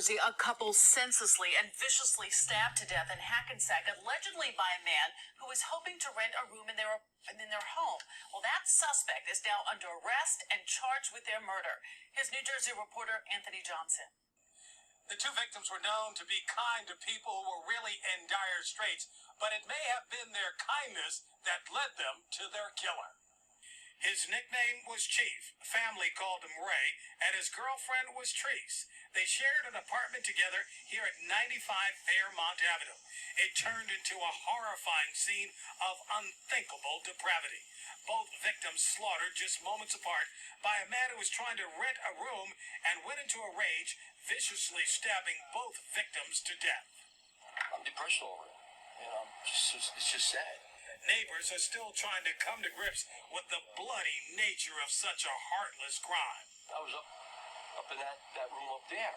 Jersey, a couple senselessly and viciously stabbed to death in Hackensack, allegedly by a man who was hoping to rent a room in their home. Well, that suspect is now under arrest and charged with their murder. Here's New Jersey reporter Anthony Johnson. The two victims were known to be kind to people who were really in dire straits, but it may have been their kindness that led them to their killer. His nickname was Chief. Family called him Ray, and his girlfriend was Treese. They shared an apartment together here at 95 Fairmont Avenue. It turned into a horrifying scene of unthinkable depravity. Both victims slaughtered just moments apart by a man who was trying to rent a room and went into a rage, viciously stabbing both victims to death. I'm depressed over it. It's just sad. Neighbors are still trying to come to grips with the bloody nature of such a heartless crime. I was up in that room up there,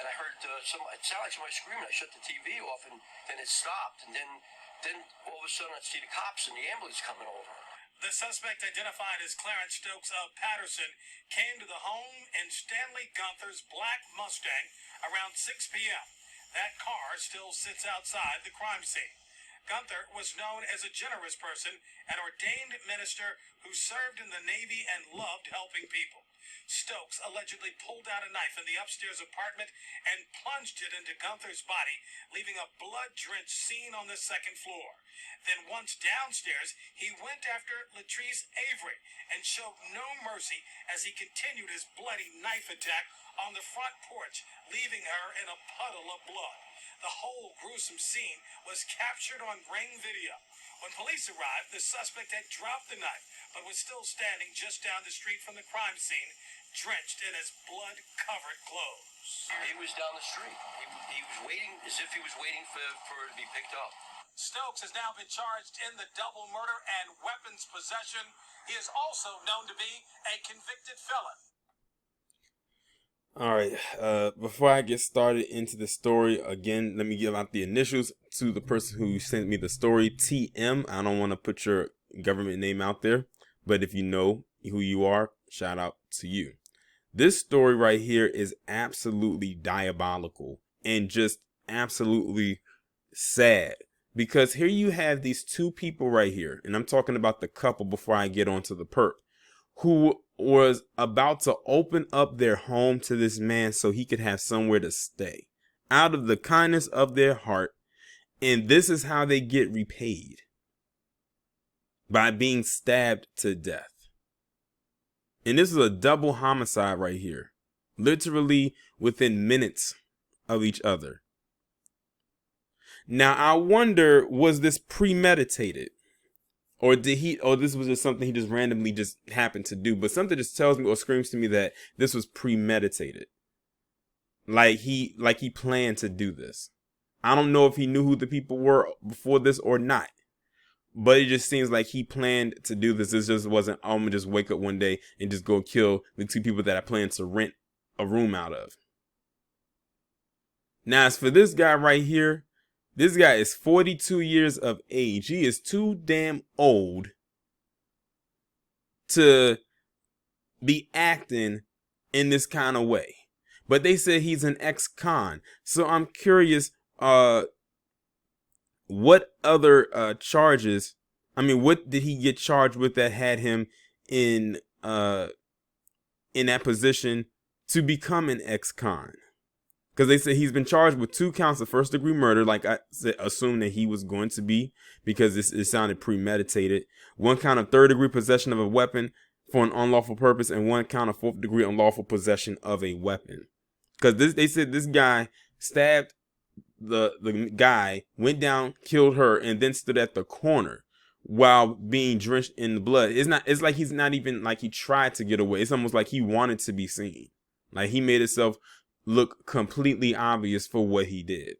and I heard it sounded like somebody screaming. I shut the TV off, and then it stopped, and then all of a sudden I see the cops and the ambulance coming over. The suspect, identified as Clarence Stokes of Patterson, came to the home in Stanley Gunther's black Mustang around 6 p.m. That car still sits outside the crime scene. Gunther was known as a generous person, an ordained minister who served in the Navy and loved helping people. Stokes allegedly pulled out a knife in the upstairs apartment and plunged it into Gunther's body, leaving a blood-drenched scene on the second floor. Then once downstairs, he went after Latrice Avery and showed no mercy as he continued his bloody knife attack on the front porch, leaving her in a puddle of blood. The whole gruesome scene was captured on Ring video. When police arrived, the suspect had dropped the knife, but was still standing just down the street from the crime scene, drenched in his blood-covered clothes. He was down the street. He was waiting, as if he was waiting for it to be picked up. Stokes has now been charged in the double murder and weapons possession. He is also known to be a convicted felon. All right, before I get started into the story, again, let me give out the initials to the person who sent me the story, TM. I don't want to put your government name out there, but if you know who you are, shout out to you. This story right here is absolutely diabolical and just absolutely sad, because here you have these two people right here, and I'm talking about the couple before I get onto the perp, who was about to open up their home to this man so he could have somewhere to stay out of the kindness of their heart. And this is how they get repaid: by being stabbed to death. And this is a double homicide right here, literally within minutes of each other. Now, I wonder, was this premeditated? Or this was just something he just randomly just happened to do? But something just tells me or screams to me that this was premeditated. Like he planned to do this. I don't know if he knew who the people were before this or not, but it just seems like he planned to do this. This just wasn't, I'm gonna just wake up one day and just go kill the two people that I plan to rent a room out of. Now, as for this guy right here, this guy is 42 years of age. He is too damn old to be acting in this kind of way. But they said he's an ex-con. So I'm curious, what other charges, what did he get charged with that had him in that position to become an ex-con? Because they said he's been charged with 2 counts of first-degree murder, like I said, assumed that he was going to be, because it sounded premeditated. 1 count of third-degree possession of a weapon for an unlawful purpose, and 1 count of fourth-degree unlawful possession of a weapon. Because they said this guy stabbed the guy, went down, killed her, and then stood at the corner while being drenched in the blood. It's like he's not even like he tried to get away. It's almost like he wanted to be seen. Like he made himself look completely obvious for what he did.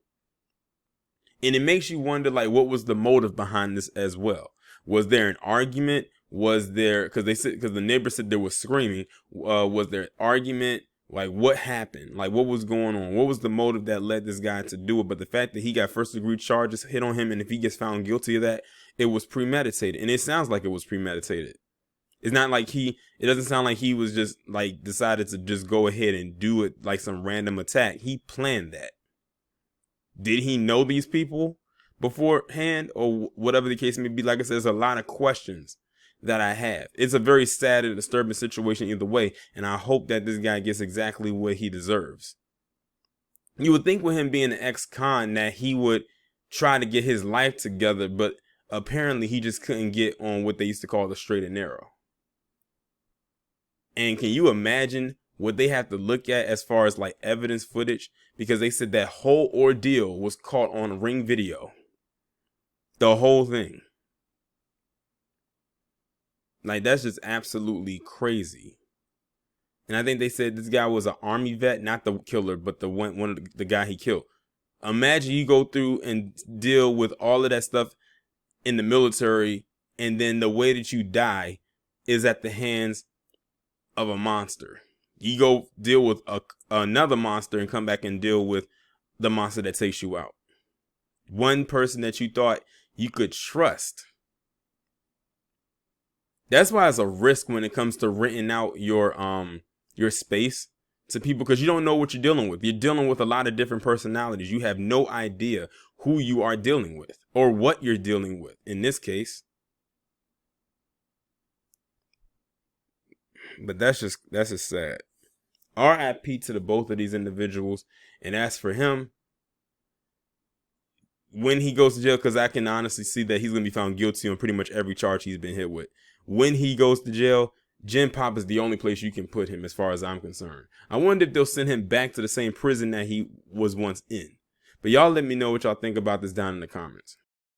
And it makes you wonder, like, what was the motive behind this as well? Was there an argument? Was there, because the neighbor said there was screaming. Was there an argument? Like, what happened? Like, what was going on? What was the motive that led this guy to do it? But the fact that he got first degree charges hit on him, and if he gets found guilty of that, it was premeditated. And it sounds like it was premeditated. It's not like it doesn't sound like he was just like decided to just go ahead and do it like some random attack. He planned that. Did he know these people beforehand or whatever the case may be? Like I said, there's a lot of questions that I have. It's a very sad and disturbing situation either way. And I hope that this guy gets exactly what he deserves. You would think with him being an ex-con that he would try to get his life together, but apparently he just couldn't get on what they used to call the straight and narrow. And can you imagine what they have to look at as far as like evidence footage? Because they said that whole ordeal was caught on Ring video. The whole thing. Like, that's just absolutely crazy. And I think they said this guy was an army vet, not the killer, but the one of the guy he killed. Imagine you go through and deal with all of that stuff in the military, and then the way that you die is at the hands of a monster. You go deal with another monster and come back and deal with the monster that takes you out. One person that you thought you could trust. That's why it's a risk when it comes to renting out your space to people, because you don't know what you're dealing with. You're dealing with a lot of different personalities. You have no idea who you are dealing with or what you're dealing with in this case. But that's just sad. RIP to the both of these individuals. And as for him, when he goes to jail, because I can honestly see that he's going to be found guilty on pretty much every charge he's been hit with. When he goes to jail, Gen Pop is the only place you can put him as far as I'm concerned. I wonder if they'll send him back to the same prison that he was once in. But y'all let me know what y'all think about this down in the comments.